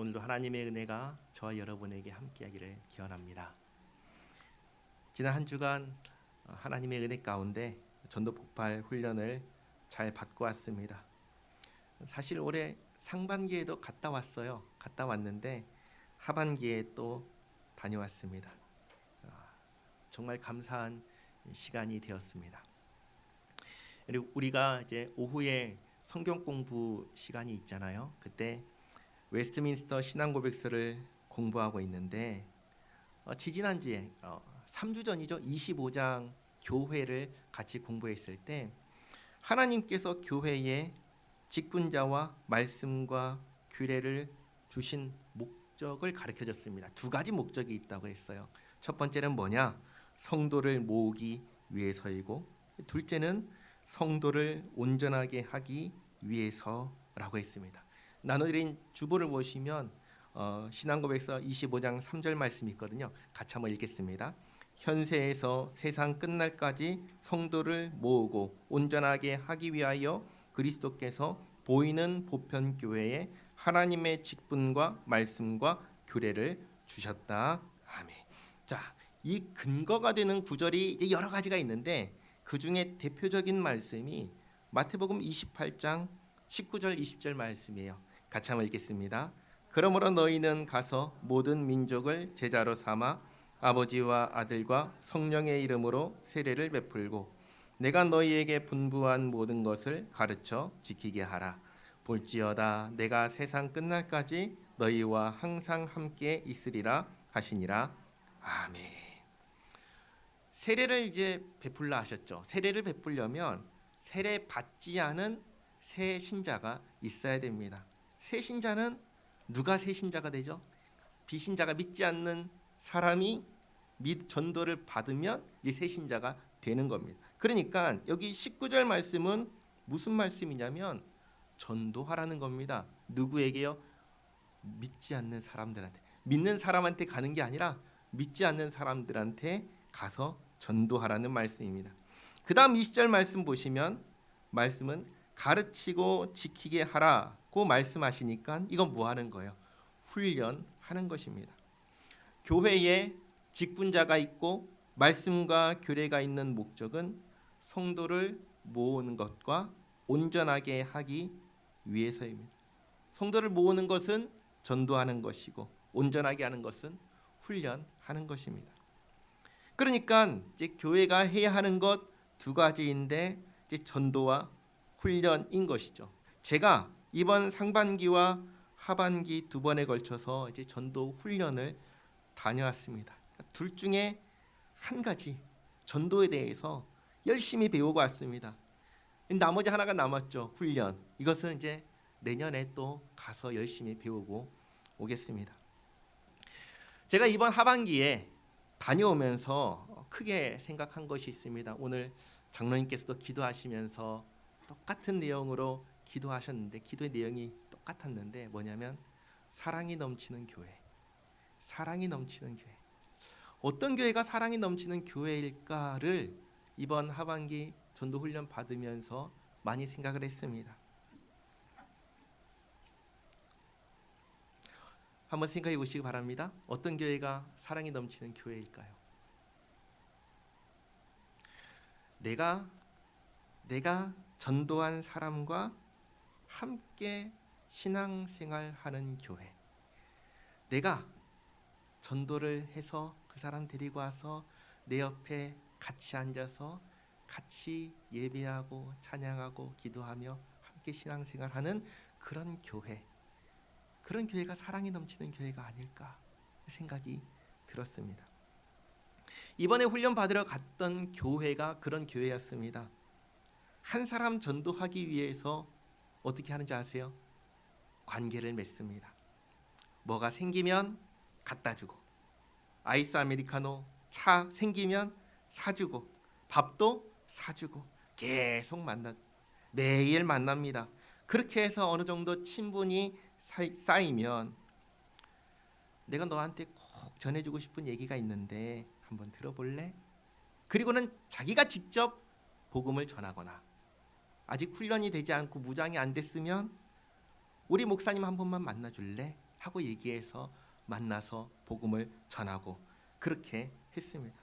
오늘도 하나님의 은혜가 저와 여러분에게 함께하기를 기원합니다. 지난 한 주간 하나님의 은혜 가운데 전도 폭발 훈련을 잘 받고 왔습니다. 사실 올해 상반기에도 갔다 왔어요. 갔다 왔는데 하반기에 또 다녀왔습니다. 정말 감사한 시간이 되었습니다. 그리고 우리가 이제 오후에 성경 공부 시간이 있잖아요. 그때 웨스트민스터 신앙고백서를 공부하고 있는데 지지난주에 3주 전이죠. 25장 교회를 같이 공부했을 때 하나님께서 교회에 직분자와 말씀과 규례를 주신 목적을 가르쳐줬습니다. 두 가지 목적이 있다고 했어요. 첫 번째는 뭐냐? 성도를 모으기 위해서이고, 둘째는 성도를 온전하게 하기 위해서라고 했습니다. 나눠드린 주보를 보시면 신앙고백서 25장 3절 말씀이 있거든요. 같이 한번 읽겠습니다. 현세에서 세상 끝날까지 성도를 모으고 온전하게 하기 위하여 그리스도께서 보이는 보편교회에 하나님의 직분과 말씀과 규례를 주셨다. 아멘. 자, 이 근거가 되는 구절이 이제 여러 가지가 있는데 그 중에 대표적인 말씀이 마태복음 28장 19절 20절 말씀이에요. 같이 한번 읽겠습니다. 그러므로 너희는 가서 모든 민족을 제자로 삼아 아버지와 아들과 성령의 이름으로 세례를 베풀고 내가 너희에게 분부한 모든 것을 가르쳐 지키게 하라. 볼지어다 내가 세상 끝날까지 너희와 항상 함께 있으리라 하시니라. 아멘. 세례를 이제 베풀라 하셨죠. 세례를 베풀려면 세례 받지 않은 새 신자가 있어야 됩니다. 새 신자는 누가 새 신자가 되죠? 비신자가 믿지 않는 사람이 전도를 받으면 이 새 신자가 되는 겁니다. 그러니까 여기 19절 말씀은 무슨 말씀이냐면 전도하라는 겁니다. 누구에게요? 믿지 않는 사람들한테. 믿는 사람한테 가는 게 아니라 믿지 않는 사람들한테 가서 전도하라는 말씀입니다. 그 다음 20절 말씀 보시면 말씀은 가르치고 지키게 하라고 말씀하시니까 이건 뭐 하는 거예요? 훈련하는 것입니다. 교회에 직분자가 있고 말씀과 규례가 있는 목적은 성도를 모으는 것과 온전하게 하기 위해서입니다. 성도를 모으는 것은 전도하는 것이고 온전하게 하는 것은 훈련하는 것입니다. 그러니까 이제 교회가 해야 하는 것 두 가지인데 이제 전도와 훈련인 것이죠. 제가 이번 상반기와 하반기 두 번에 걸쳐서 이제 전도 훈련을 다녀왔습니다. 둘 중에 한 가지 전도에 대해서 열심히 배우고 왔습니다. 나머지 하나가 남았죠. 훈련. 이것은 이제 내년에 또 가서 열심히 배우고 오겠습니다. 제가 이번 하반기에 다녀오면서 크게 생각한 것이 있습니다. 오늘 장로님께서도 기도하시면서 똑같은 내용으로 기도하셨는데 기도의 내용이 똑같았는데 뭐냐면 사랑이 넘치는 교회. 사랑이 넘치는 교회. 어떤 교회가 사랑이 넘치는 교회일까를 이번 하반기 전도 훈련 받으면서 많이 생각을 했습니다. 한번 생각해 보시기 바랍니다. 어떤 교회가 사랑이 넘치는 교회일까요? 내가 전도한 사람과 함께 신앙생활하는 교회. 내가 전도를 해서 그 사람 데리고 와서 내 옆에 같이 앉아서 같이 예배하고 찬양하고 기도하며 함께 신앙생활하는 그런 교회. 그런 교회가 사랑이 넘치는 교회가 아닐까 생각이 들었습니다. 이번에 훈련 받으러 갔던 교회가 그런 교회였습니다. 한 사람 전도하기 위해서 어떻게 하는지 아세요? 관계를 맺습니다. 뭐가 생기면 갖다 주고 아이스 아메리카노 차 생기면 사주고 밥도 사주고 계속 매일 만납니다. 그렇게 해서 어느 정도 친분이 쌓이면 내가 너한테 꼭 전해주고 싶은 얘기가 있는데 한번 들어볼래? 그리고는 자기가 직접 복음을 전하거나 아직 훈련이 되지 않고 무장이 안 됐으면 우리 목사님 한 번만 만나줄래? 하고 얘기해서 만나서 복음을 전하고 그렇게 했습니다.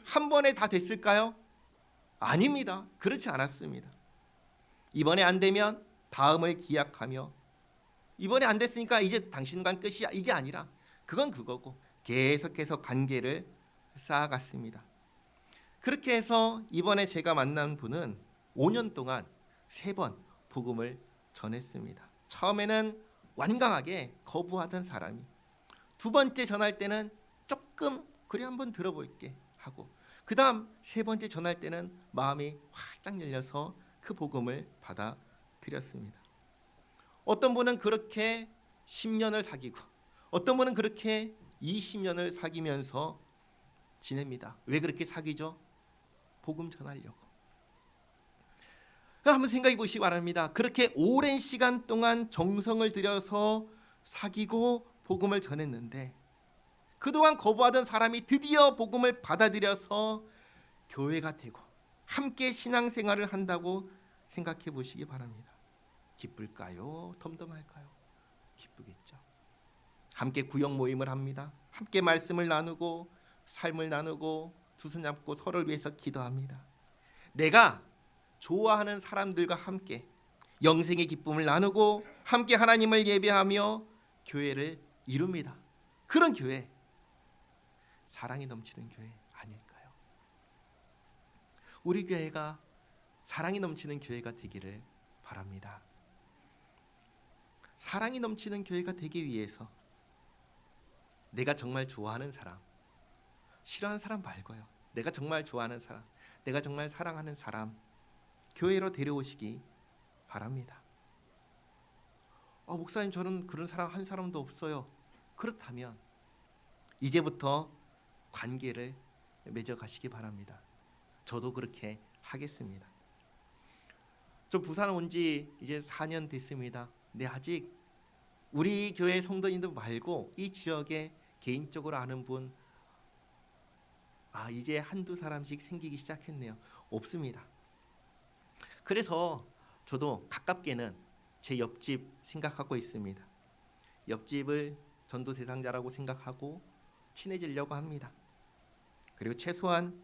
한 번에 다 됐을까요? 아닙니다. 그렇지 않았습니다. 이번에 안 되면 다음을 기약하며 이번에 안 됐으니까 이제 당신과 끝이야 이게 아니라 그건 그거고 계속해서 관계를 쌓아갔습니다. 그렇게 해서 이번에 제가 만난 분은 5년 동안 3번 복음을 전했습니다. 처음에는 완강하게 거부하던 사람이 두 번째 전할 때는 조금 그래 한번 들어볼게 하고 그 다음 3번째 전할 때는 마음이 활짝 열려서 그 복음을 받아들였습니다. 어떤 분은 그렇게 10년을 사귀고 어떤 분은 그렇게 20년을 사귀면서 지냅니다. 왜 그렇게 사귀죠? 복음 전하려고. 한번 생각해 보시기 바랍니다. 그렇게 오랜 시간 동안 정성을 들여서 사귀고 복음을 전했는데 그동안 거부하던 사람이 드디어 복음을 받아들여서 교회가 되고 함께 신앙생활을 한다고 생각해 보시기 바랍니다. 기쁠까요? 덤덤할까요? 기쁘겠죠. 함께 구역 모임을 합니다. 함께 말씀을 나누고 삶을 나누고 두 손 잡고 서로를 위해서 기도합니다. 내가 좋아하는 사람들과 함께 영생의 기쁨을 나누고 함께 하나님을 예배하며 교회를 이룹니다. 그런 교회, 사랑이 넘치는 교회 아닐까요? 우리 교회가 사랑이 넘치는 교회가 되기를 바랍니다. 사랑이 넘치는 교회가 되기 위해서 내가 정말 좋아하는 사람, 싫어하는 사람 말고요. 내가 정말 좋아하는 사람, 내가 정말 사랑하는 사람 교회로 데려오시기 바랍니다. 목사님 저는 그런 사람 한 사람도 없어요. 그렇다면 이제부터 관계를 맺어가시기 바랍니다. 저도 그렇게 하겠습니다. 저 부산 온 지 이제 4년 됐습니다. 근데 아직 우리 교회 성도님들 말고 이 지역에 개인적으로 아는 분 이제 한두 사람씩 생기기 시작했네요. 없습니다. 그래서 저도 가깝게는 제 옆집 생각하고 있습니다. 옆집을 전도 대상자라고 생각하고 친해지려고 합니다. 그리고 최소한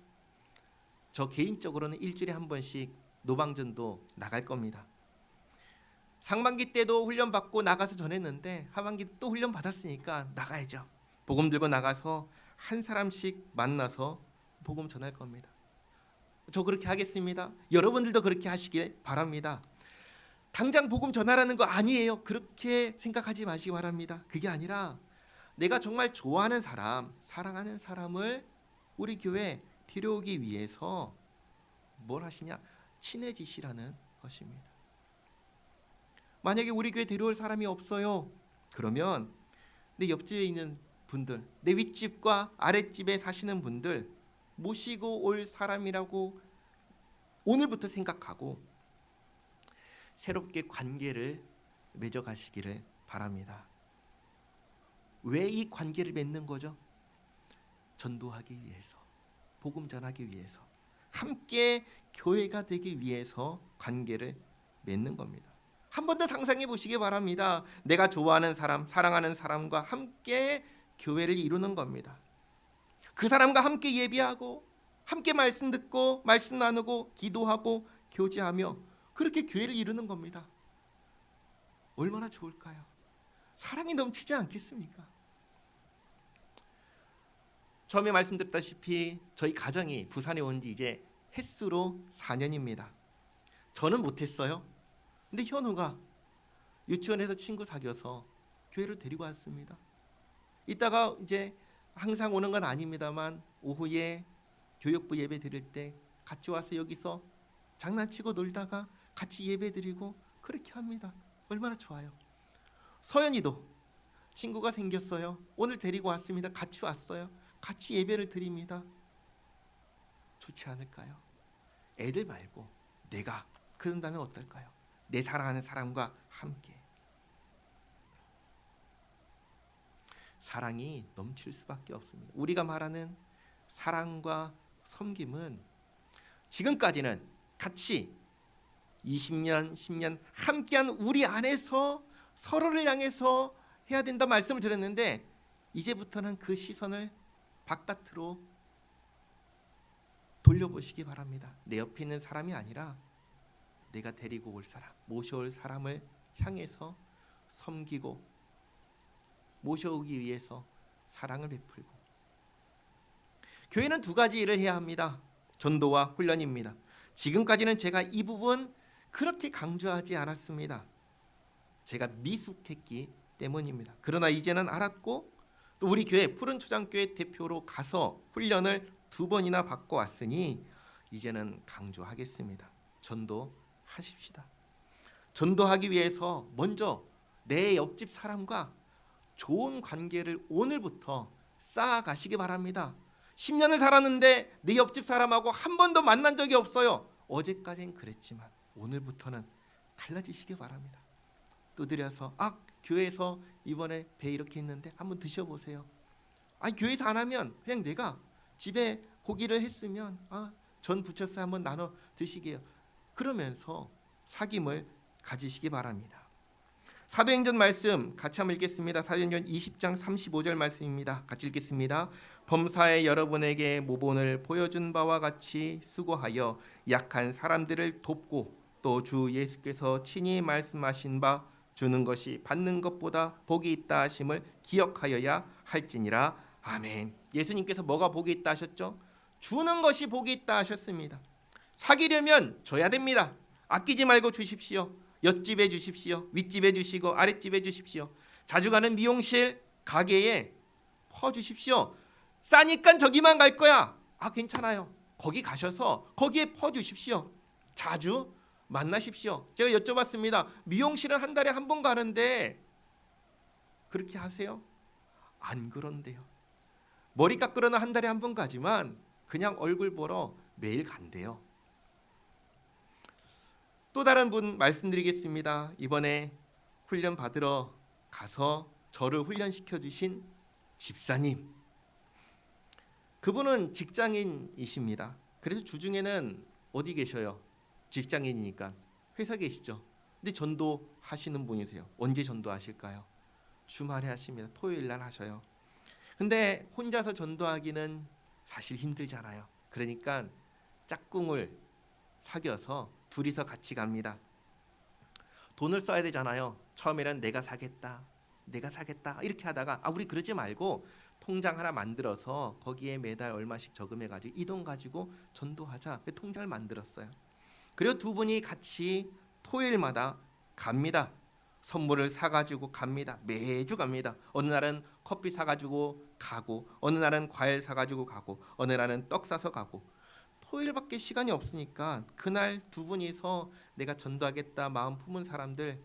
저 개인적으로는 일주일에 한 번씩 노방전도 나갈 겁니다. 상반기 때도 훈련 받고 나가서 전했는데 하반기 또 훈련 받았으니까 나가야죠. 복음 들고 나가서 한 사람씩 만나서 복음 전할 겁니다. 저 그렇게 하겠습니다. 여러분들도 그렇게 하시길 바랍니다. 당장 복음 전하라는 거 아니에요. 그렇게 생각하지 마시기 바랍니다. 그게 아니라 내가 정말 좋아하는 사람, 사랑하는 사람을 우리 교회에 데려오기 위해서 뭘 하시냐? 친해지시라는 것입니다. 만약에 우리 교회 데려올 사람이 없어요. 그러면 내 옆집에 있는 분들, 내 윗집과 아랫집에 사시는 분들 모시고 올 사람이라고 오늘부터 생각하고 새롭게 관계를 맺어가시기를 바랍니다. 왜 이 관계를 맺는 거죠? 전도하기 위해서, 복음 전하기 위해서, 함께 교회가 되기 위해서 관계를 맺는 겁니다. 한 번 더 상상해 보시기 바랍니다. 내가 좋아하는 사람, 사랑하는 사람과 함께 교회를 이루는 겁니다. 그 사람과 함께 예배하고 함께 말씀 듣고 말씀 나누고 기도하고 교제하며 그렇게 교회를 이루는 겁니다. 얼마나 좋을까요? 사랑이 넘치지 않겠습니까? 처음에 말씀드렸다시피 저희 가정이 부산에 온 지 이제 햇수로 4년입니다. 저는 못했어요. 근데 현우가 유치원에서 친구 사귀어서 교회를 데리고 왔습니다. 이따가 이제 항상 오는 건 아닙니다만 오후에 교육부 예배 드릴 때 같이 와서 여기서 장난치고 놀다가 같이 예배 드리고 그렇게 합니다. 얼마나 좋아요. 서연이도 친구가 생겼어요. 오늘 데리고 왔습니다. 같이 왔어요. 같이 예배를 드립니다. 좋지 않을까요? 애들 말고 내가 그런다면 어떨까요? 내 사랑하는 사람과 함께 사랑이 넘칠 수밖에 없습니다. 우리가 말하는 사랑과 섬김은 지금까지는 같이 20년, 10년 함께한 우리 안에서 서로를 향해서 해야 된다 말씀을 드렸는데 이제부터는 그 시선을 바깥으로 돌려보시기 바랍니다. 내 옆에 있는 사람이 아니라 내가 데리고 올 사람, 모셔올 사람을 향해서 섬기고 모셔오기 위해서 사랑을 베풀고. 교회는 두 가지 일을 해야 합니다. 전도와 훈련입니다. 지금까지는 제가 이 부분 그렇게 강조하지 않았습니다. 제가 미숙했기 때문입니다. 그러나 이제는 알았고 또 우리 교회 푸른 초장교회 대표로 가서 훈련을 2번이나 받고 왔으니 이제는 강조하겠습니다. 전도하십시다. 전도하기 위해서 먼저 내 옆집 사람과 좋은 관계를 오늘부터 쌓아가시기 바랍니다. 10년을 살았는데 내 옆집 사람하고 한 번도 만난 적이 없어요. 어제까지는 그랬지만 오늘부터는 달라지시기 바랍니다. 두드려서 교회에서 이번에 배 이렇게 했는데 한번 드셔보세요. 교회에서 안 하면 그냥 내가 집에 고기를 했으면 전 부쳐서 한번 나눠 드시게요. 그러면서 사귐을 가지시기 바랍니다. 사도행전 말씀 같이 한번 읽겠습니다. 사도행전 20장 35절 말씀입니다. 같이 읽겠습니다. 범사에 여러분에게 모본을 보여준 바와 같이 수고하여 약한 사람들을 돕고 또 주 예수께서 친히 말씀하신 바 주는 것이 받는 것보다 복이 있다 하심을 기억하여야 할지니라. 아멘. 예수님께서 뭐가 복이 있다 하셨죠? 주는 것이 복이 있다 하셨습니다. 사귀려면 줘야 됩니다. 아끼지 말고 주십시오. 옆집에 주십시오. 윗집에 주시고 아랫집에 주십시오. 자주 가는 미용실 가게에 퍼주십시오. 싸니까 저기만 갈 거야. 괜찮아요. 거기 가셔서 거기에 퍼주십시오. 자주 만나십시오. 제가 여쭤봤습니다. 미용실은 한 달에 한 번 가는데 그렇게 하세요? 안 그런데요. 머리 깎으러는 한 달에 한 번 가지만 그냥 얼굴 보러 매일 간대요. 또 다른 분 말씀드리겠습니다. 이번에 훈련 받으러 가서 저를 훈련시켜 주신 집사님, 그분은 직장인이십니다. 그래서 주중에는 어디 계셔요? 직장인이니까 회사 계시죠. 근데 전도하시는 분이세요. 언제 전도하실까요? 주말에 하십니다. 토요일 날 하셔요. 근데 혼자서 전도하기는 사실 힘들잖아요. 그러니까 짝꿍을 사귀어서 둘이서 같이 갑니다. 돈을 써야 되잖아요. 처음에는 내가 사겠다 이렇게 하다가 우리 그러지 말고 통장 하나 만들어서 거기에 매달 얼마씩 저금해가지고 이 돈 가지고 전도하자. 그 통장을 만들었어요. 그리고 두 분이 같이 토요일마다 갑니다. 선물을 사가지고 갑니다. 매주 갑니다. 어느 날은 커피 사가지고 가고, 어느 날은 과일 사가지고 가고, 어느 날은 떡 사서 가고. 토요일밖에 시간이 없으니까 그날 두 분이서 내가 전도하겠다 마음 품은 사람들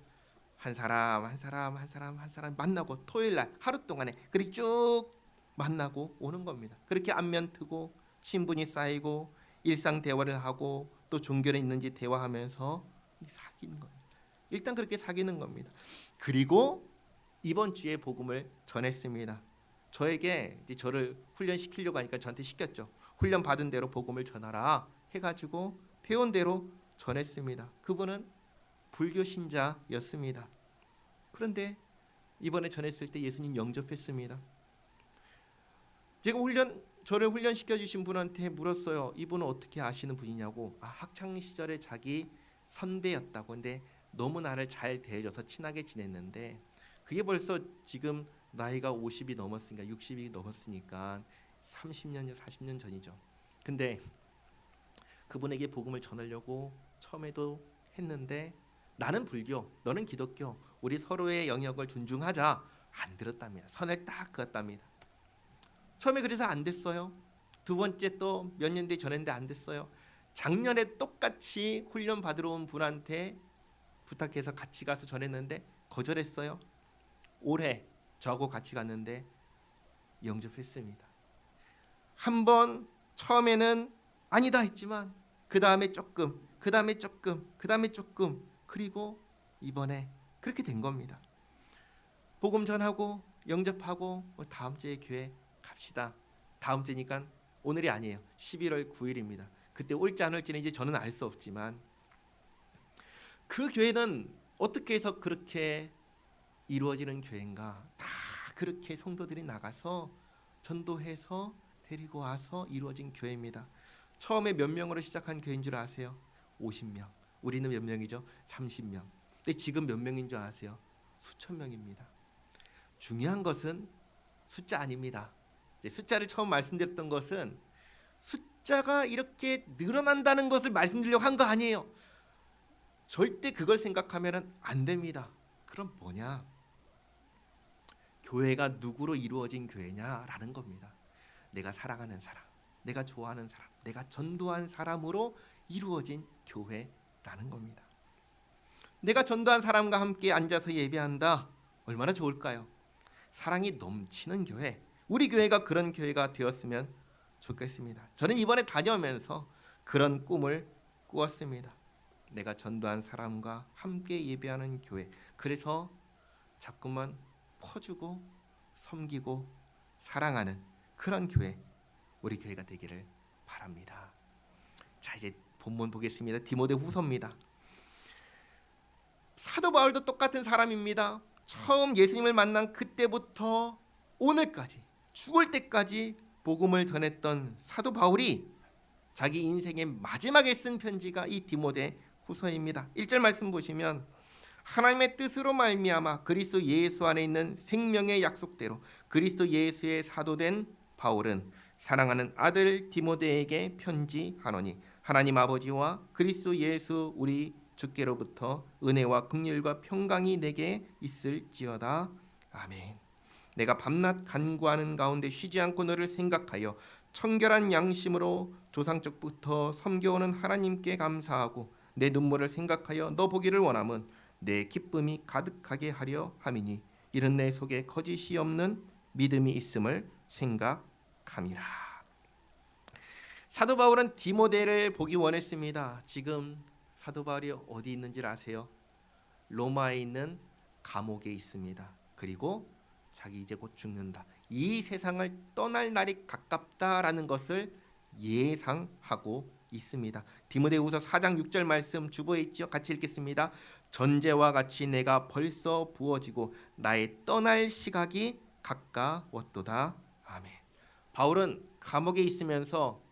한 사람 만나고 토요일 날 하루 동안에 그렇게 쭉 만나고 오는 겁니다. 그렇게 안면 트고 친분이 쌓이고 일상 대화를 하고 또 종교는 있는지 대화하면서 사귀는 겁니다. 일단 그렇게 사귀는 겁니다. 그리고 이번 주에 복음을 전했습니다. 저에게 이제 저를 훈련시키려고 하니까 저한테 시켰죠. 훈련 받은 대로 복음을 전하라 해가지고 배운 대로 전했습니다. 그분은 불교 신자였습니다. 그런데 이번에 전했을 때 예수님 영접했습니다. 제가 저를 훈련시켜 주신 분한테 물었어요. 이분은 어떻게 아시는 분이냐고. 학창 시절에 자기 선배였다고. 근데 너무 나를 잘 대해줘서 친하게 지냈는데 그게 벌써 지금 나이가 50이 넘었으니까 60이 넘었으니까 30년, 40년 전이죠. 근데 그분에게 복음을 전하려고 처음에도 했는데 나는 불교, 너는 기독교, 우리 서로의 영역을 존중하자. 안 들었답니다. 선을 딱 그었답니다. 처음에 그래서 안 됐어요. 두 번째 또 몇 년 뒤에 전했는데 안 됐어요. 작년에 똑같이 훈련 받으러 온 분한테 부탁해서 같이 가서 전했는데 거절했어요. 올해 저하고 같이 갔는데 영접했습니다. 한 번 처음에는 아니다 했지만 그 다음에 조금 그리고 이번에 그렇게 된 겁니다. 복음 전하고 영접하고 다음 주에 교회 갑시다. 다음 주니까 오늘이 아니에요. 11월 9일입니다. 그때 올지 안 올지는 이제 저는 알 수 없지만 그 교회는 어떻게 해서 그렇게 이루어지는 교회인가? 다 그렇게 성도들이 나가서 전도해서 데리고 와서 이루어진 교회입니다. 처음에 몇 명으로 시작한 교회인 줄 아세요? 50명. 우리는 몇 명이죠? 30명. 근데 지금 몇 명인 줄 아세요? 수천 명입니다. 중요한 것은 숫자 아닙니다. 숫자를 처음 말씀드렸던 것은 숫자가 이렇게 늘어난다는 것을 말씀드리려고 한 거 아니에요. 절대 그걸 생각하면 안 됩니다. 그럼 뭐냐? 교회가 누구로 이루어진 교회냐라는 겁니다. 내가 사랑하는 사람, 내가 좋아하는 사람, 내가 전도한 사람으로 이루어진 교회라는 겁니다. 내가 전도한 사람과 함께 앉아서 예배한다. 얼마나 좋을까요? 사랑이 넘치는 교회, 우리 교회가 그런 교회가 되었으면 좋겠습니다. 저는 이번에 다녀오면서 그런 꿈을 꾸었습니다. 내가 전도한 사람과 함께 예배하는 교회, 그래서 자꾸만 퍼주고 섬기고 사랑하는 그런 교회, 우리 교회가 되기를 바랍니다. 자, 이제 본문 보겠습니다. 디모데후서입니다. 사도 바울도 똑같은 사람입니다. 처음 예수님을 만난 그때부터 오늘까지 죽을 때까지 복음을 전했던 사도 바울이 자기 인생의 마지막에 쓴 편지가 이 디모데후서입니다. 1절 말씀 보시면 하나님의 뜻으로 말미암아 그리스도 예수 안에 있는 생명의 약속대로 그리스도 예수의 사도된 바울은 사랑하는 아들 디모데에게 편지하노니 하나님 아버지와 그리스도 예수 우리 주께로부터 은혜와 긍휼과 평강이 내게 있을지어다. 아멘. 내가 밤낮 간구하는 가운데 쉬지 않고 너를 생각하여 청결한 양심으로 조상적부터 섬겨오는 하나님께 감사하고 내 눈물을 생각하여 너 보기를 원함은 내 기쁨이 가득하게 하려 함이니 이런 내 속에 거짓이 없는 믿음이 있음을 생각함이라. 사도 바울은 디모데를 보기 원했습니다. 지금 사도 바울이 어디 있는지 아세요? 로마에 있는 감옥에 있습니다. 그리고 자기 이제 곧 죽는다. 이 세상을 떠날 날이 가깝다라는 것을 예상하고 있습니다. 디모데후서 4장 6절 말씀 주보에 있죠. 같이 읽겠습니다. 전제와 같이 내가 벌써 부어지고 나의 떠날 시각이 가까웠도다. 아멘. 바울은 감옥에 있으면서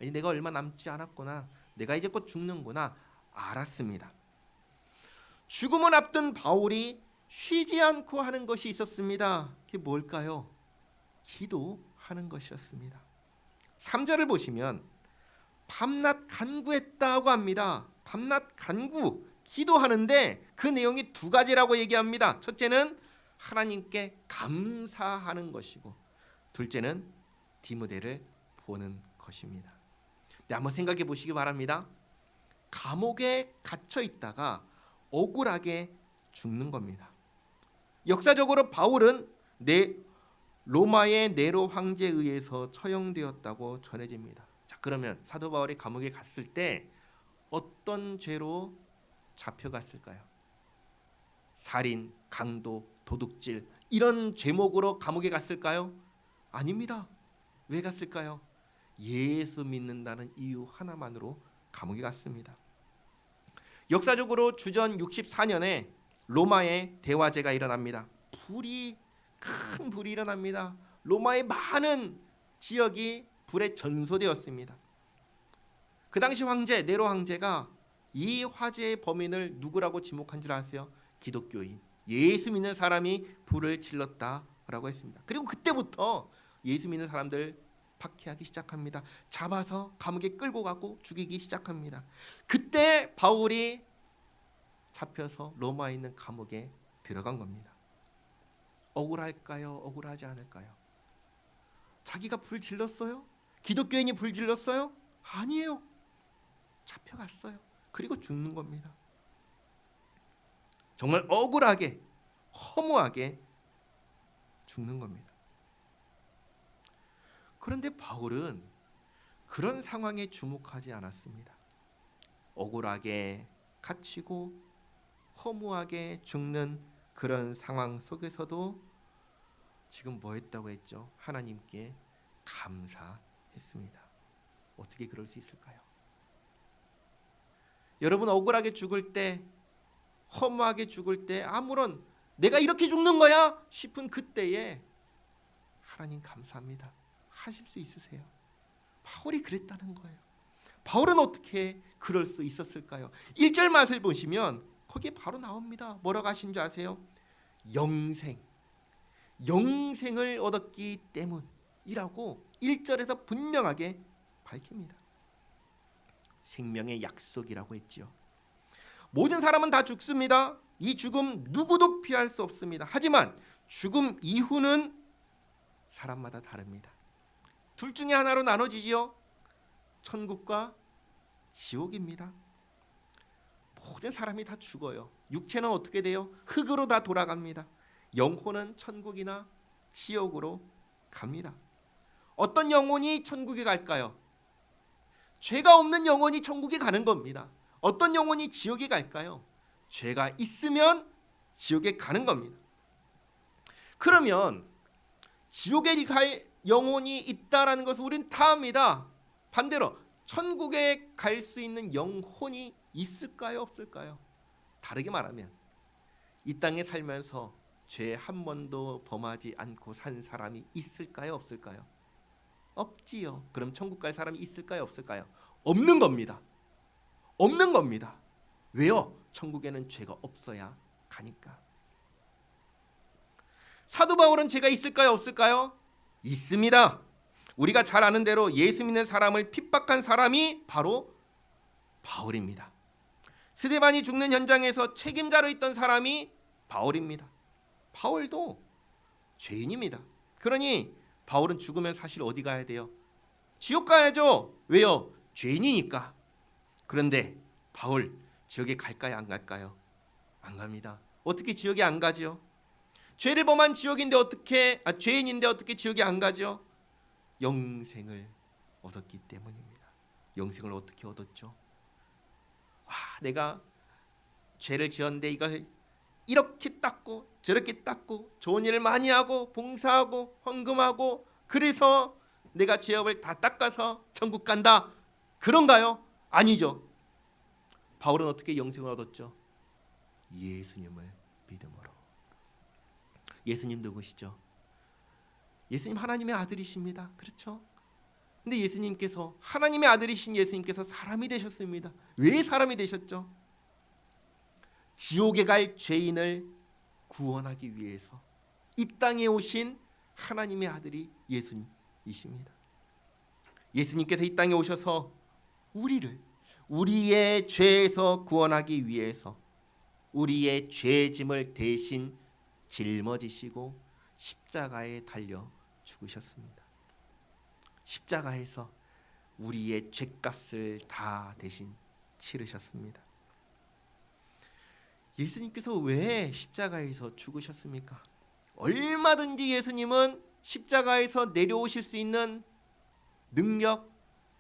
이제 내가 얼마 남지 않았구나. 내가 이제 곧 죽는구나 알았습니다. 죽음을 앞둔 바울이 쉬지 않고 하는 것이 있었습니다. 그게 뭘까요? 기도하는 것이었습니다. 3절을 보시면 밤낮 간구했다고 합니다. 밤낮 간구, 기도하는데 그 내용이 두 가지라고 얘기합니다. 첫째는 하나님께 감사하는 것이고 둘째는 디모데를 보는 것입니다. 네, 한번 생각해 보시기 바랍니다. 감옥에 갇혀 있다가 억울하게 죽는 겁니다. 역사적으로 바울은 로마의 네로 황제에 의해서 처형되었다고 전해집니다. 자, 그러면 사도 바울이 감옥에 갔을 때 어떤 죄로 잡혀갔을까요? 살인, 강도, 도둑질 이런 죄목으로 감옥에 갔을까요? 아닙니다. 왜 갔을까요? 예수 믿는다는 이유 하나만으로 감옥에 갔습니다. 역사적으로 주전 64년에 로마에 대화제가 일어납니다. 큰 불이 일어납니다. 로마의 많은 지역이 불에 전소되었습니다. 그 당시 황제 네로 황제가 이 화재의 범인을 누구라고 지목한 줄 아세요? 기독교인, 예수 믿는 사람이 불을 질렀다라고 했습니다. 그리고 그때부터 예수 믿는 사람들 박해하기 시작합니다. 잡아서 감옥에 끌고 가고 죽이기 시작합니다. 그때 바울이 잡혀서 로마에 있는 감옥에 들어간 겁니다. 억울할까요? 억울하지 않을까요? 자기가 불 질렀어요? 기독교인이 불 질렀어요? 아니에요. 잡혀갔어요. 그리고 죽는 겁니다. 정말 억울하게, 허무하게 죽는 겁니다. 그런데 바울은 그런 상황에 주목하지 않았습니다. 억울하게 갇히고 허무하게 죽는 그런 상황 속에서도 지금 뭐 했다고 했죠? 하나님께 감사했습니다. 어떻게 그럴 수 있을까요? 여러분 억울하게 죽을 때, 허무하게 죽을 때 아무런 내가 이렇게 죽는 거야 싶은 그때에 하나님 감사합니다 하실 수 있으세요? 바울이 그랬다는 거예요. 바울은 어떻게 그럴 수 있었을까요? 1절 말을 보시면 거기에 바로 나옵니다. 뭐라고 하신 줄 아세요? 영생을 얻었기 때문이라고 1절에서 분명하게 밝힙니다. 생명의 약속이라고 했지요. 모든 사람은 다 죽습니다. 이 죽음 누구도 피할 수 없습니다. 하지만 죽음 이후는 사람마다 다릅니다. 둘 중에 하나로 나눠지지요. 천국과 지옥입니다. 모든 사람이 다 죽어요. 육체는 어떻게 돼요? 흙으로 다 돌아갑니다. 영혼은 천국이나 지옥으로 갑니다. 어떤 영혼이 천국에 갈까요? 죄가 없는 영혼이 천국에 가는 겁니다. 어떤 영혼이 지옥에 갈까요? 죄가 있으면 지옥에 가는 겁니다. 그러면 지옥에 갈 영혼이 있다라는 것을 우린 다 압니다. 반대로 천국에 갈 수 있는 영혼이 있을까요? 없을까요? 다르게 말하면 이 땅에 살면서 죄 한 번도 범하지 않고 산 사람이 있을까요? 없을까요? 없지요. 그럼 천국 갈 사람이 있을까요? 없을까요? 없는 겁니다. 없는 겁니다. 왜요? 천국에는 죄가 없어야 가니까. 사도 바울은 죄가 있을까요? 없을까요? 있습니다. 우리가 잘 아는 대로 예수 믿는 사람을 핍박한 사람이 바로 바울입니다. 스데반이 죽는 현장에서 책임자로 있던 사람이 바울입니다. 바울도 죄인입니다. 그러니 바울은 죽으면 사실 어디 가야 돼요? 지옥 가야죠. 왜요? 죄인이니까. 그런데 바울 지옥에 갈까요? 안 갈까요? 안 갑니다. 어떻게 지옥에 안 가죠? 죄를 범한 죄인인데 어떻게 지옥에 안 가죠? 영생을 얻었기 때문입니다. 영생을 어떻게 얻었죠? 내가 죄를 지었는데 이걸 이렇게 닦고 저렇게 닦고 좋은 일을 많이 하고 봉사하고 헌금하고 그래서 내가 죄업을 다 닦아서 천국 간다. 그런가요? 아니죠. 바울은 어떻게 영생을 얻었죠? 예수님을 믿음으로. 예수님 누구시죠? 예수님 하나님의 아들이십니다. 그렇죠? 근데 예수님께서 하나님의 아들이신 예수님께서 사람이 되셨습니다. 왜 사람이 되셨죠? 지옥에 갈 죄인을 구원하기 위해서 이 땅에 오신 하나님의 아들이 예수님이십니다. 예수님께서 이 땅에 오셔서 우리의 죄에서 구원하기 위해서 우리의 죄짐을 대신 짊어지시고 십자가에 달려 죽으셨습니다. 십자가에서 우리의 죄값을 다 대신 치르셨습니다. 예수님께서 왜 십자가에서 죽으셨습니까? 얼마든지 예수님은 십자가에서 내려오실 수 있는 능력,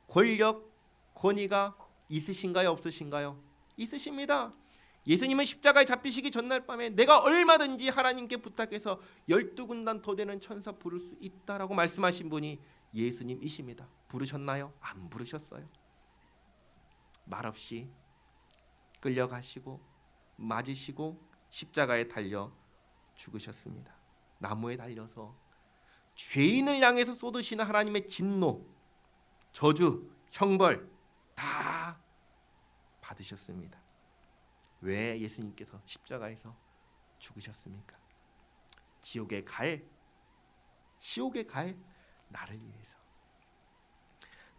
권력, 권위가 있으신가요? 없으신가요? 있으십니다. 예수님은 십자가에 잡히시기 전날 밤에 내가 얼마든지 하나님께 부탁해서 12군단 더 되는 천사 부를 수 있다라고 말씀하신 분이 예수님이십니다. 부르셨나요? 안 부르셨어요. 말없이 끌려가시고 맞으시고 십자가에 달려 죽으셨습니다. 나무에 달려서 죄인을 향해서 쏟으시는 하나님의 진노, 저주, 형벌 다 받으셨습니다. 왜 예수님께서 십자가에서 죽으셨습니까? 지옥에 갈 나를 위해서.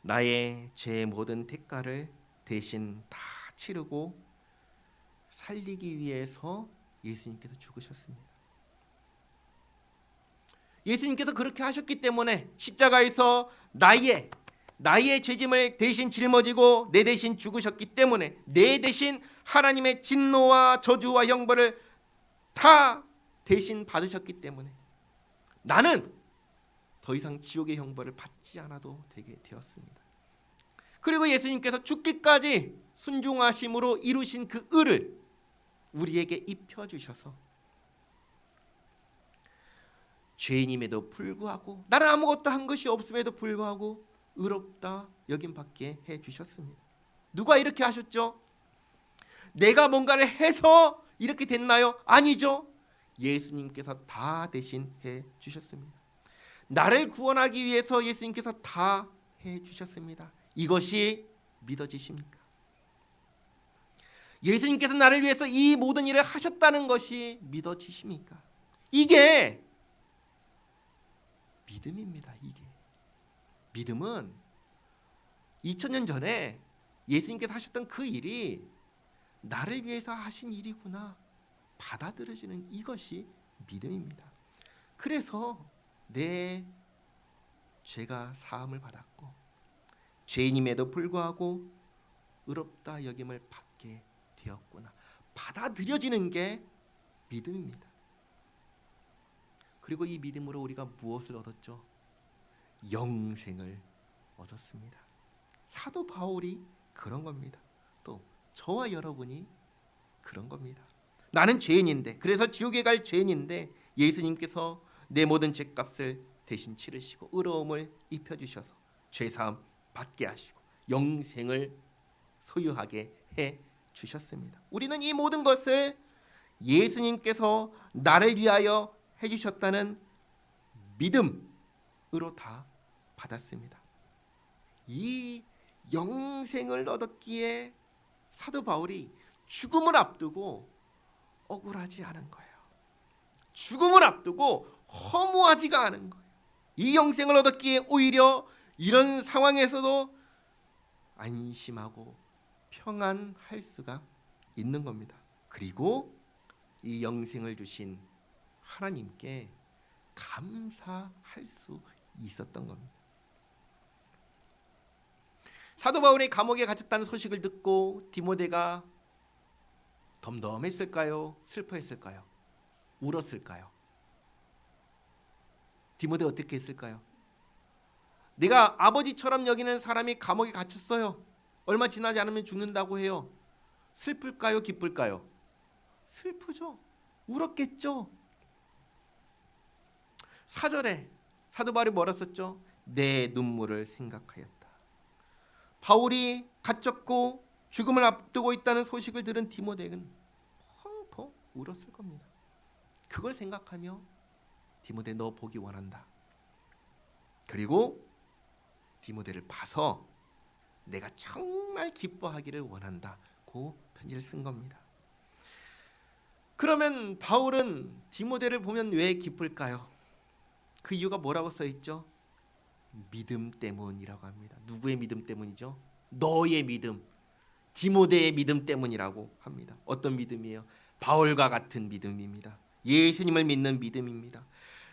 나의 죄의 모든 대가를 대신 다 치르고 살리기 위해서 예수님께서 죽으셨습니다. 예수님께서 그렇게 하셨기 때문에 십자가에서 나의 죄짐을 대신 짊어지고 내 대신 죽으셨기 때문에 내 대신 하나님의 진노와 저주와 형벌을 다 대신 받으셨기 때문에 나는 더 이상 지옥의 형벌을 받지 않아도 되게 되었습니다. 그리고 예수님께서 죽기까지 순종하심으로 이루신 그 의를 우리에게 입혀주셔서 죄인임에도 불구하고 나는 아무것도 한 것이 없음에도 불구하고 의롭다 여김받게 해주셨습니다. 누가 이렇게 하셨죠? 내가 뭔가를 해서 이렇게 됐나요? 아니죠. 예수님께서 다 대신 해 주셨습니다. 나를 구원하기 위해서 예수님께서 다 해 주셨습니다. 이것이 믿어지십니까? 예수님께서 나를 위해서 이 모든 일을 하셨다는 것이 믿어지십니까? 이게 믿음입니다. 이게 믿음은 2000년 전에 예수님께서 하셨던 그 일이 나를 위해서 하신 일이구나 받아들여지는 이것이 믿음입니다. 그래서 내 죄가 사함을 받았고 죄인임에도 불구하고 의롭다 여김을 받게 되었구나 받아들여지는 게 믿음입니다. 그리고 이 믿음으로 우리가 무엇을 얻었죠? 영생을 얻었습니다. 사도 바울이 그런 겁니다. 또 저와 여러분이 그런 겁니다. 나는 죄인인데, 그래서 지옥에 갈 죄인인데 예수님께서 내 모든 죄값을 대신 치르시고 의로움을 입혀주셔서 죄사함 받게 하시고 영생을 소유하게 해 주셨습니다. 우리는 이 모든 것을 예수님께서 나를 위하여 해주셨다는 믿음으로 다 받았습니다. 이 영생을 얻었기에 사도 바울이 죽음을 앞두고 억울하지 않은 거예요. 죽음을 앞두고 허무하지가 않은 거예요. 이 영생을 얻었기에 오히려 이런 상황에서도 안심하고 평안할 수가 있는 겁니다. 그리고 이 영생을 주신 하나님께 감사할 수 있었던 겁니다. 사도 바울이 감옥에 갇혔다는 소식을 듣고 디모데가 덤덤했을까요? 슬퍼했을까요? 울었을까요? 디모데 어떻게 했을까요? 내가 아버지처럼 여기는 사람이 감옥에 갇혔어요. 얼마 지나지 않으면 죽는다고 해요. 슬플까요? 기쁠까요? 슬프죠. 울었겠죠. 4절에 사도 바울이 뭐라 썼죠? 내 눈물을 생각하였다. 바울이 갇혔고 죽음을 앞두고 있다는 소식을 들은 디모데는 펑펑 울었을 겁니다. 그걸 생각하며 디모데 너 보기 원한다. 그리고 디모데를 봐서 내가 정말 기뻐하기를 원한다고 편지를 쓴 겁니다. 그러면 바울은 디모데를 보면 왜 기쁠까요? 그 이유가 뭐라고 써 있죠? 믿음 때문이라고 합니다. 누구의 믿음 때문이죠? 너의 믿음, 디모데의 믿음 때문이라고 합니다. 어떤 믿음이에요? 바울과 같은 믿음입니다. 예수님을 믿는 믿음입니다.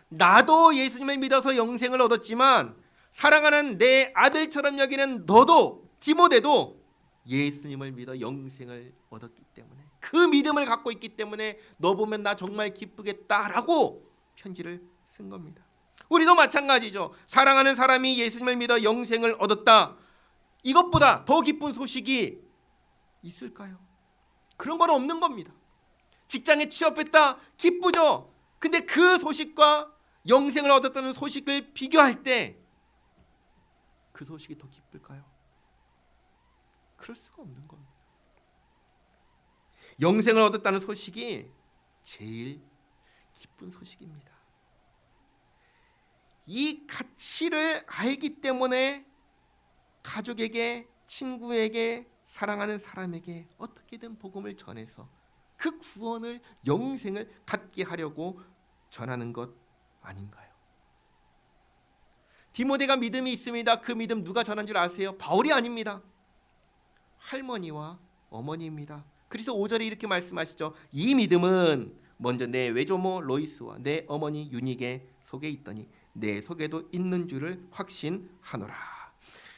나도 예수님을 믿어서 영생을 얻었지만 사랑하는 내 아들처럼 여기는 너도 디모데도 예수님을 믿어 영생을 얻었기 때문에 그 믿음을 갖고 있기 때문에 너 보면 나 정말 기쁘겠다라고 편지를 쓴 겁니다. 우리도 마찬가지죠. 사랑하는 사람이 예수님을 믿어 영생을 얻었다. 이것보다 더 기쁜 소식이 있을까요? 그런 건 없는 겁니다. 직장에 취업했다. 기쁘죠. 근데 그 소식과 영생을 얻었다는 소식을 비교할 때 그 소식이 더 기쁠까요? 그럴 수가 없는 겁니다. 영생을 얻었다는 소식이 제일 기쁜 소식입니다. 이 가치를 알기 때문에 가족에게, 친구에게, 사랑하는 사람에게 어떻게든 복음을 전해서 그 구원을, 영생을 갖게 하려고 전하는 것 아닌가요? 디모데가 믿음이 있습니다. 그 믿음 누가 전한 줄 아세요? 바울이 아닙니다. 할머니와 어머니입니다. 그래서 5절에 이렇게 말씀하시죠. 이 믿음은 먼저 내 외조모 로이스와 내 어머니 유닉의 속에 있더니 내 속에도 있는 줄을 확신하노라.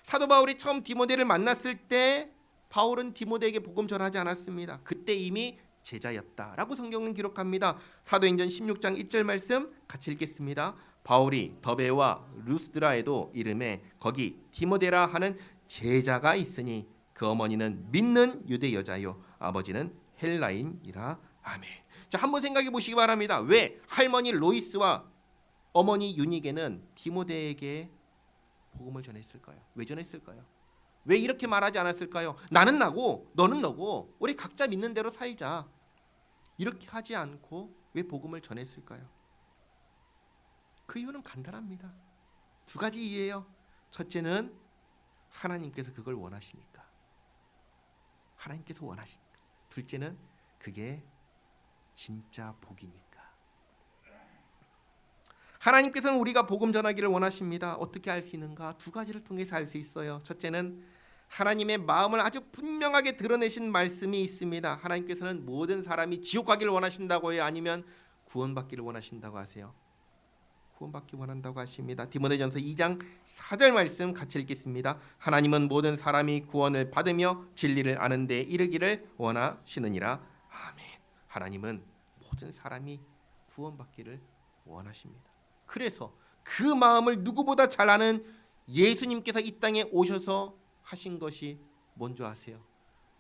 사도 바울이 처음 디모데를 만났을 때 바울은 디모데에게 복음 전하지 않았습니다. 그때 이미 제자였다라고 성경은 기록합니다. 사도행전 16장 1절 말씀 같이 읽겠습니다. 바울이 더베와 루스드라에도 이름에 거기 디모데라 하는 제자가 있으니 그 어머니는 믿는 유대 여자요 아버지는 헬라인이라. 아멘. 자, 한번 생각해 보시기 바랍니다. 왜 할머니 로이스와 어머니 유닉에는 디모데에게 복음을 전했을까요? 왜 전했을까요? 왜 이렇게 말하지 않았을까요? 나는 나고 너는 너고 우리 각자 믿는 대로 살자. 이렇게 하지 않고 왜 복음을 전했을까요? 그 이유는 간단합니다. 두 가지 이유예요. 첫째는 하나님께서 그걸 원하시니까. 하나님께서 원하시니까. 둘째는 그게 진짜 복이니까. 하나님께서는 우리가 복음 전하기를 원하십니다. 어떻게 알 수 있는가? 두 가지를 통해서 알 수 있어요. 첫째는 하나님의 마음을 아주 분명하게 드러내신 말씀이 있습니다. 하나님께서는 모든 사람이 지옥 가기를 원하신다고 해요? 아니면 구원받기를 원하신다고 하세요? 구원받기 원한다고 하십니다. 디모데전서 2장 4절 말씀 같이 읽겠습니다. 하나님은 모든 사람이 구원을 받으며 진리를 아는 데 이르기를 원하시느니라. 아멘. 하나님은 모든 사람이 구원받기를 원하십니다. 그래서 그 마음을 누구보다 잘 아는 예수님께서 이 땅에 오셔서 하신 것이 뭔지 아세요?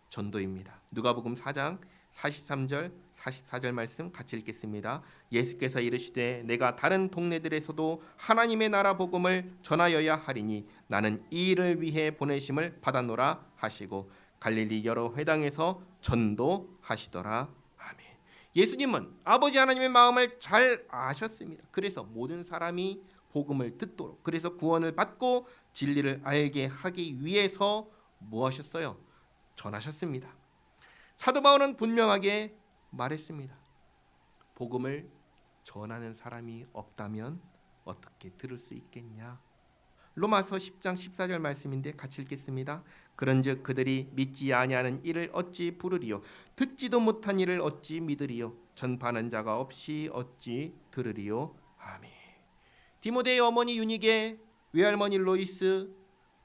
전도입니다. 누가복음 4장 43절 44절 말씀 같이 읽겠습니다. 예수께서 이르시되 내가 다른 동네들에서도 하나님의 나라 복음을 전하여야 하리니 나는 이 일을 위해 보내심을 받았노라 하시고 갈릴리 여러 회당에서 전도하시더라. 아멘. 예수님은 아버지 하나님의 마음을 잘 아셨습니다. 그래서 모든 사람이 복음을 듣도록, 그래서 구원을 받고 진리를 알게 하기 위해서 뭐 하셨어요? 전하셨습니다. 사도 바울은 분명하게 말했습니다. 복음을 전하는 사람이 없다면 어떻게 들을 수 있겠냐? 로마서 10장 14절 말씀인데 같이 읽겠습니다. 그런즉 그들이 믿지 아니하는 이를 어찌 부르리요? 듣지도 못한 이를 어찌 믿으리요? 전파하는 자가 없이 어찌 들으리요? 아멘. 디모데의 어머니 유니게, 외할머니 로이스,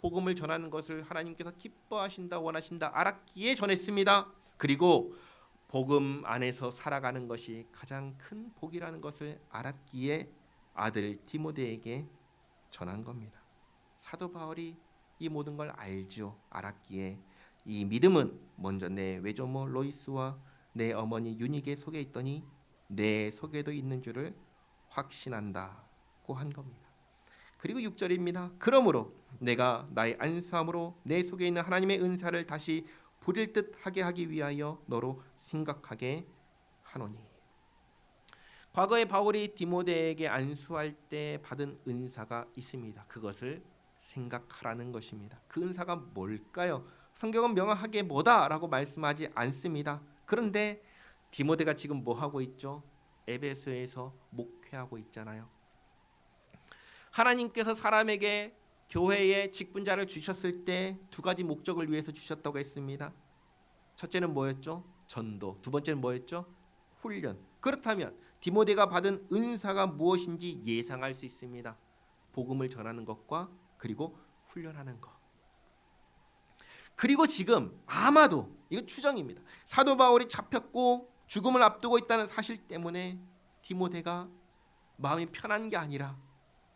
복음을 전하는 것을 하나님께서 기뻐하신다, 원하신다 알았기에 전했습니다. 그리고 복음 안에서 살아가는 것이 가장 큰 복이라는 것을 알았기에 아들 디모데에게 전한 겁니다. 사도 바울이 이 모든 걸 알았기에 이 믿음은 먼저 내 외조모 로이스와 내 어머니 유니게 속에 있더니 내 속에도 있는 줄을 확신한다고 한 겁니다. 그리고 6절입니다. 그러므로 내가 나의 안수함으로 내 속에 있는 하나님의 은사를 다시 부릴 듯 하게 하기 위하여 너로 생각하게 하노니. 과거에 바울이 디모데에게 안수할 때 받은 은사가 있습니다. 그것을 생각하라는 것입니다. 그 은사가 뭘까요? 성경은 명확하게 뭐다라고 말씀하지 않습니다. 그런데 디모데가 지금 뭐 하고 있죠? 에베소에서 목회하고 있잖아요. 하나님께서 사람에게 교회에 직분자를 주셨을 때 두 가지 목적을 위해서 주셨다고 했습니다. 첫째는 뭐였죠? 전도. 두 번째는 뭐였죠? 훈련. 그렇다면 디모데가 받은 은사가 무엇인지 예상할 수 있습니다. 복음을 전하는 것과 그리고 훈련하는 것. 그리고 지금 아마도 이거 추정입니다. 사도 바울이 잡혔고 죽음을 앞두고 있다는 사실 때문에 디모데가 마음이 편한 게 아니라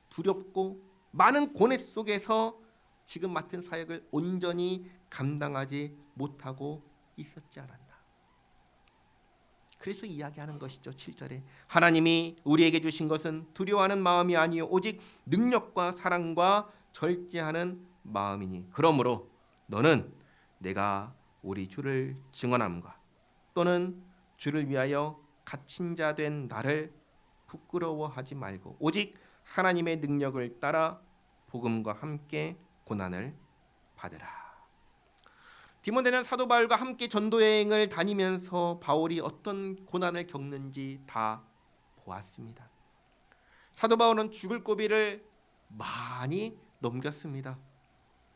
두렵고 많은 고뇌 속에서 지금 맡은 사역을 온전히 감당하지 못하고 있었지 않았나. 그래서 이야기하는 것이죠. 7절에 하나님이 우리에게 주신 것은 두려워하는 마음이 아니요 오직 능력과 사랑과 절제하는 마음이니 그러므로 너는 내가 우리 주를 증언함과 또는 주를 위하여 갇힌 자 된 나를 부끄러워하지 말고 오직 하나님의 능력을 따라 복음과 함께 고난을 받으라. 디모데는 사도 바울과 함께 전도 여행을 다니면서 바울이 어떤 고난을 겪는지 다 보았습니다. 사도 바울은 죽을 고비를 많이 넘겼습니다.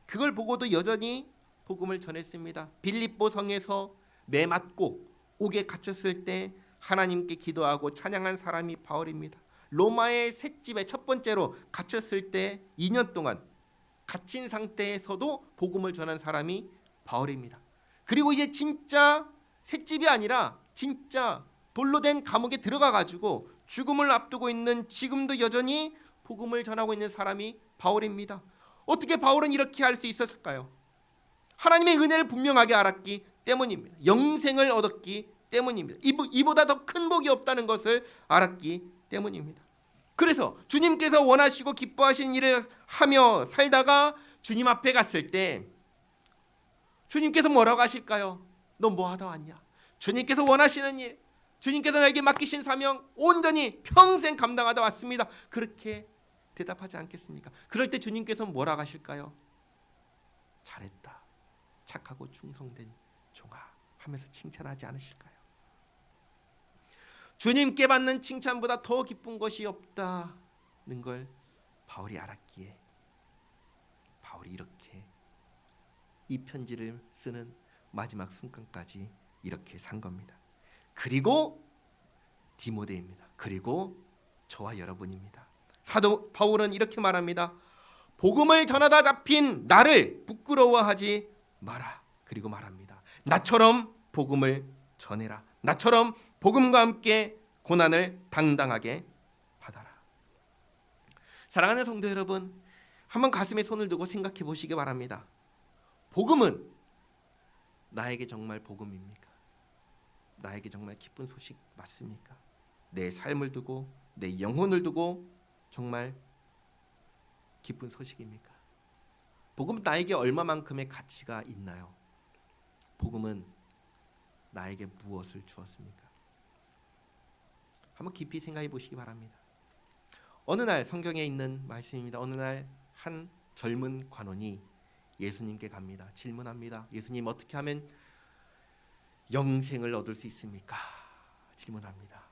그걸 보고도 여전히 복음을 전했습니다. 빌립보 성에서 매 맞고 옥에 갇혔을 때 하나님께 기도하고 찬양한 사람이 바울입니다. 로마의 셋집에 첫 번째로 갇혔을 때 2년 동안 갇힌 상태에서도 복음을 전한 사람이 바울입니다. 그리고 이제 진짜 셋집이 아니라 진짜 돌로 된 감옥에 들어가 가지고 죽음을 앞두고 있는 지금도 여전히 복음을 전하고 있는 사람이 바울입니다. 어떻게 바울은 이렇게 할 수 있었을까요? 하나님의 은혜를 분명하게 알았기 때문입니다. 영생을 얻었기 때문입니다. 이보다 더 큰 복이 없다는 것을 알았기 때문입니다. 그래서 주님께서 원하시고 기뻐하신 일을 하며 살다가 주님 앞에 갔을 때 주님께서 뭐라고 하실까요? 너 뭐 하다 왔냐? 주님께서 원하시는 일, 주님께서 나에게 맡기신 사명 온전히 평생 감당하다 왔습니다. 그렇게 대답하지 않겠습니까? 그럴 때 주님께서 뭐라고 하실까요? 잘했다. 착하고 충성된 종아 하면서 칭찬하지 않으실까요? 주님께 받는 칭찬보다 더 기쁜 것이 없다는 걸 바울이 알았기에 바울이 이렇게 이 편지를 쓰는 마지막 순간까지 이렇게 산 겁니다. 그리고 디모데입니다. 그리고 저와 여러분입니다. 사도 바울은 이렇게 말합니다. 복음을 전하다 잡힌 나를 부끄러워하지 마라. 그리고 말합니다. 나처럼 복음을 전해라. 나처럼 복음과 함께 고난을 당당하게 받아라. 사랑하는 성도 여러분, 한번 가슴에 손을 두고 생각해 보시기 바랍니다. 복음은 나에게 정말 복음입니까? 나에게 정말 기쁜 소식 맞습니까? 내 삶을 두고 내 영혼을 두고 정말 기쁜 소식입니까? 복음은 나에게 얼마만큼의 가치가 있나요? 복음은 나에게 무엇을 주었습니까? 한번 깊이 생각해 보시기 바랍니다. 어느 날 성경에 있는 말씀입니다. 어느 날 한 젊은 관원이 예수님께 갑니다. 질문합니다. 예수님, 어떻게 하면 영생을 얻을 수 있습니까? 질문합니다.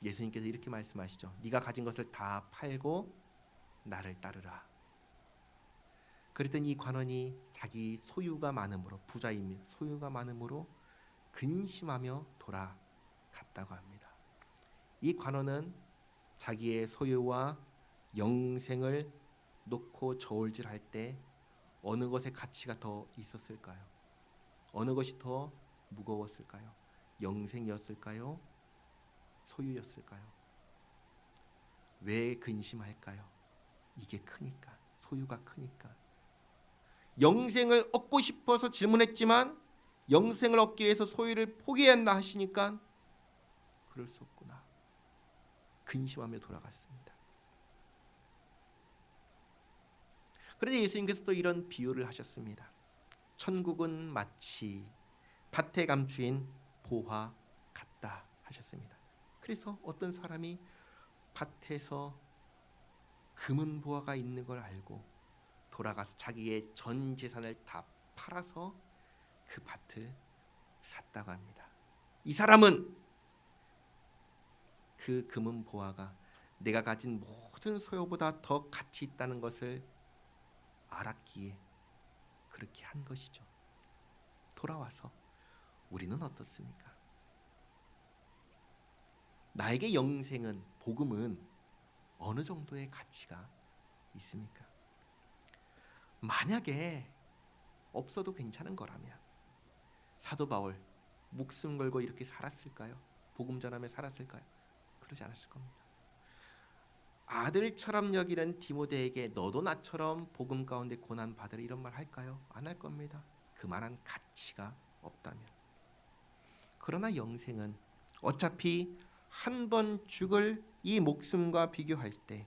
예수님께서 이렇게 말씀하시죠. 네가 가진 것을 다 팔고 나를 따르라. 그랬더니 이 관원이 자기 소유가 많음으로, 부자입니다. 소유가 많음으로 근심하며 돌아갔다고 합니다. 이 관원은 자기의 소유와 영생을 놓고 저울질할 때 어느 것의 가치가 더 있었을까요? 어느 것이 더 무거웠을까요? 영생이었을까요? 소유였을까요? 왜 근심할까요? 이게 크니까, 소유가 크니까. 영생을 얻고 싶어서 질문했지만 영생을 얻기 위해서 소유를 포기해야 한다 하시니까 그럴 수 없구나. 근심하며 돌아갔습니다. 그런데 예수님께서 또 이런 비유를 하셨습니다. 천국은 마치 밭에 감추인 보화 같다 하셨습니다. 그래서 어떤 사람이 밭에서 금은 보화가 있는 걸 알고 돌아가서 자기의 전 재산을 다 팔아서 그 밭을 샀다고 합니다. 이 사람은 그 금은 보화가 내가 가진 모든 소유보다 더 가치 있다는 것을 알았기에 그렇게 한 것이죠. 돌아와서 우리는 어떻습니까? 나에게 영생은, 복음은 어느 정도의 가치가 있습니까? 만약에 없어도 괜찮은 거라면 사도 바울 목숨 걸고 이렇게 살았을까요? 복음 전하며 살았을까요? 그러지 않았을 겁니다. 아들처럼 여기는 디모데에게 너도 나처럼 복음 가운데 고난 받으라 이런 말 할까요? 안 할 겁니다. 그만한 가치가 없다면. 그러나 영생은 어차피 한 번 죽을 이 목숨과 비교할 때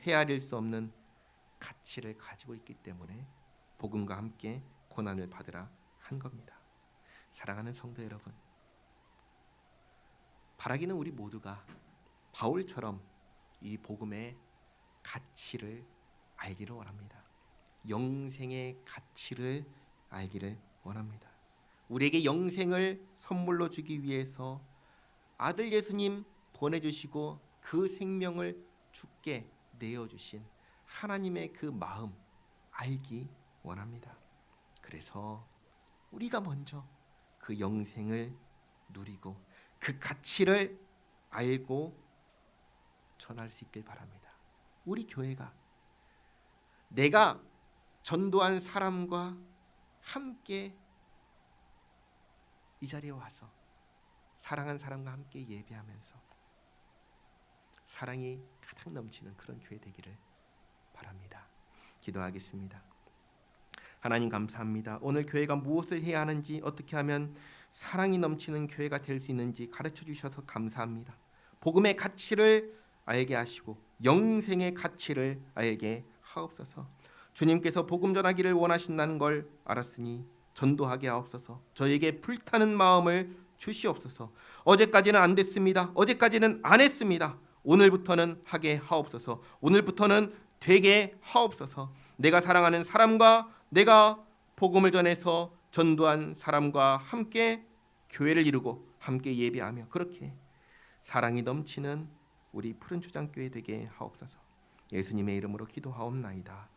헤아릴 수 없는 가치를 가지고 있기 때문에 복음과 함께 고난을 받으라 한 겁니다. 사랑하는 성도 여러분, 바라기는 우리 모두가 바울처럼 이 복음의 가치를 알기를 원합니다. 영생의 가치를 알기를 원합니다. 우리에게 영생을 선물로 주기 위해서 아들 예수님 보내주시고 그 생명을 주께 내어주신 하나님의 그 마음 알기 원합니다. 그래서 우리가 먼저 그 영생을 누리고 그 가치를 알고 전할 수 있길 바랍니다. 우리 교회가 내가 전도한 사람과 함께 이 자리에 와서 사랑한 사람과 함께 예배하면서 사랑이 가득 넘치는 그런 교회 되기를 바랍니다. 기도하겠습니다. 하나님 감사합니다. 오늘 교회가 무엇을 해야 하는지, 어떻게 하면 사랑이 넘치는 교회가 될 수 있는지 가르쳐 주셔서 감사합니다. 복음의 가치를 알게 하시고 영생의 가치를 알게 하옵소서. 주님께서 복음 전하기를 원하신다는 걸 알았으니 전도하게 하옵소서. 저에게 불타는 마음을 주시옵소서. 어제까지는 안 됐습니다. 어제까지는 안 했습니다. 오늘부터는 하게 하옵소서. 오늘부터는 되게 하옵소서. 내가 사랑하는 사람과 내가 복음을 전해서 전도한 사람과 함께 교회를 이루고 함께 예배하며 그렇게 사랑이 넘치는 우리 푸른 초장교회 되게 하옵소서. 예수님의 이름으로 기도하옵나이다.